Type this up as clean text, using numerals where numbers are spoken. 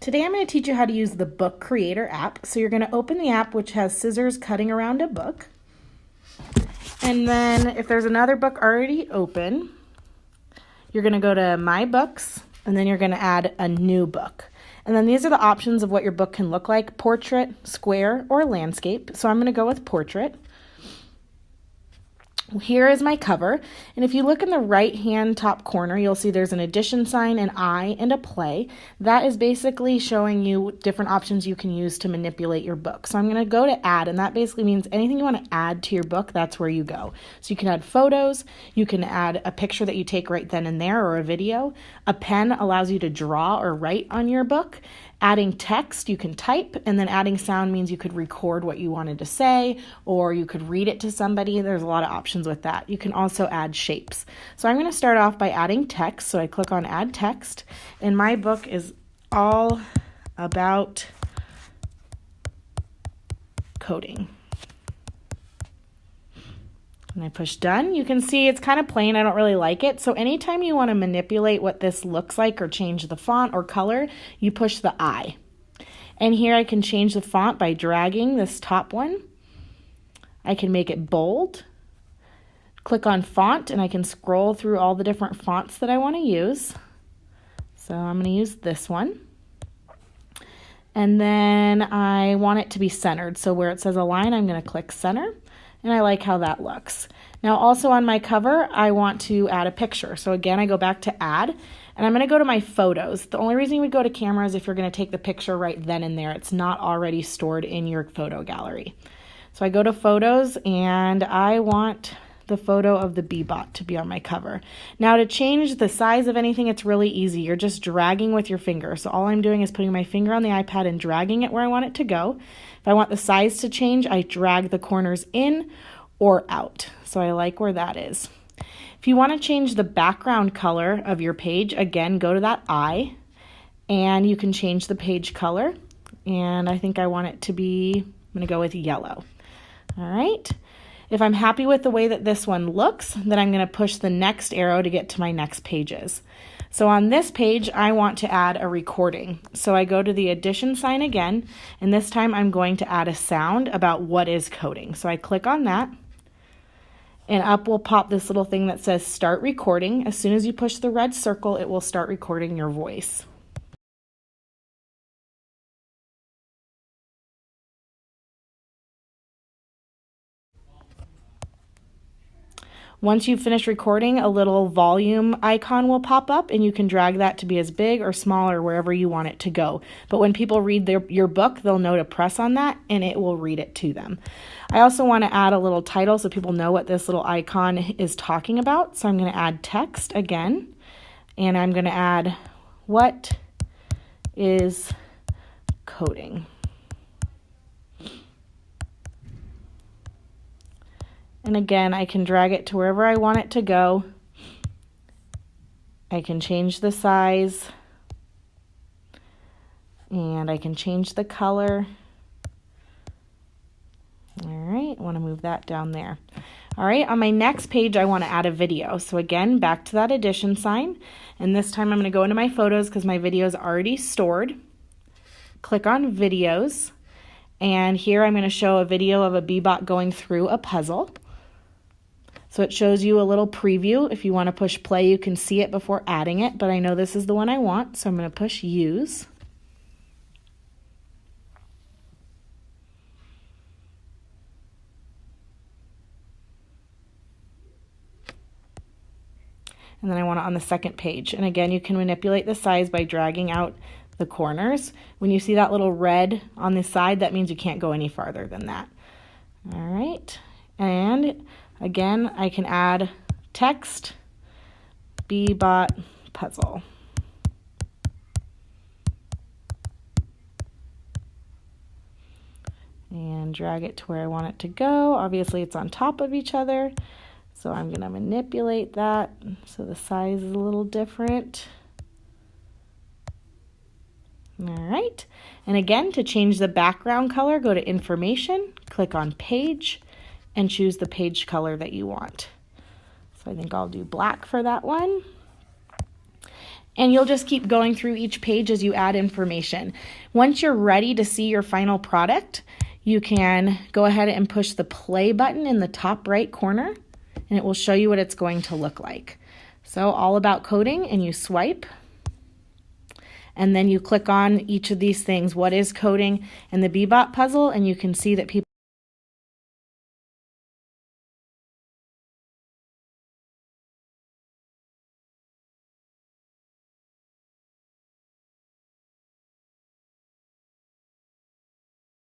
Today I'm going to teach you how to use the Book Creator app. So you're going to open the app which has scissors cutting around a book. And then if there's another book already open, you're going to go to My Books and then you're going to add a new book. And then these are the options of what your book can look like: portrait, square, or landscape. So I'm going to go with portrait. Here is my cover, and if you look in the right hand top corner, you'll see there's an addition sign, an I, and a play. That is basically showing you different options you can use to manipulate your book. So I'm going to go to add, and that basically means anything you want to add to your book, that's where you go. So you can add photos, you can add a picture that you take right then and there, or a video. A pen allows you to draw or write on your book. Adding text, you can type, and then adding sound means you could record what you wanted to say, or you could read it to somebody. There's a lot of options with that. You can also add shapes. So I'm going to start off by adding text. So I click on Add Text, and my book is all about coding. And I push done. You can see it's kind of plain. I don't really like it. So anytime you want to manipulate what this looks like or change the font or color, you push the I. And here I can change the font by dragging this top one. I can make it bold. Click on font and I can scroll through all the different fonts that I want to use. So I'm going to use this one. And then I want it to be centered. So where it says align, I'm going to click center. And I like how that looks. Now also on my cover, I want to add a picture. So again, I go back to add, and I'm going to go to my photos. The only reason you would go to camera is if you're going to take the picture right then and there. It's not already stored in your photo gallery. So I go to photos, and I want the photo of the Bee-Bot to be on my cover. Now to change the size of anything, it's really easy. You're just dragging with your finger. So all I'm doing is putting my finger on the iPad and dragging it where I want it to go. If I want the size to change, I drag the corners in or out. So I like where that is. If you want to change the background color of your page, again, go to that I, and you can change the page color. And I think I want it to be, I'm going to go with yellow. All right. If I'm happy with the way that this one looks, then I'm going to push the next arrow to get to my next pages. So on this page, I want to add a recording. So I go to the addition sign again, and this time I'm going to add a sound about what is coding. So I click on that, and up will pop this little thing that says start recording. As soon as you push the red circle, it will start recording your voice. Once you've finished recording, a little volume icon will pop up, and you can drag that to be as big or small or wherever you want it to go. But when people read your book, they'll know to press on that, and it will read it to them. I also want to add a little title so people know what this little icon is talking about. So I'm going to add text again, and I'm going to add what is coding. And again, I can drag it to wherever I want it to go. I can change the size, and I can change the color. All right, I want to move that down there. All right, on my next page, I want to add a video. So again, back to that addition sign, and this time I'm going to go into my photos because my video is already stored. Click on videos, and here I'm going to show a video of a Bee-Bot going through a puzzle. So it shows you a little preview. If you want to push play, you can see it before adding it, but I know this is the one I want, so I'm going to push use. And then I want it on the second page. And again, you can manipulate the size by dragging out the corners. When you see that little red on the side, that means you can't go any farther than that. All right, and again, I can add text, Bee-Bot puzzle. And drag it to where I want it to go. Obviously, it's on top of each other, so I'm going to manipulate that so the size is a little different. All right, and again, to change the background color, go to Information, click on Page, and choose the page color that you want. So I think I'll do black for that one. And you'll just keep going through each page as you add information. Once you're ready to see your final product, you can go ahead and push the play button in the top right corner, and it will show you what it's going to look like. So all about coding, and you swipe, and then you click on each of these things. What is coding and the Bebop puzzle, and you can see that people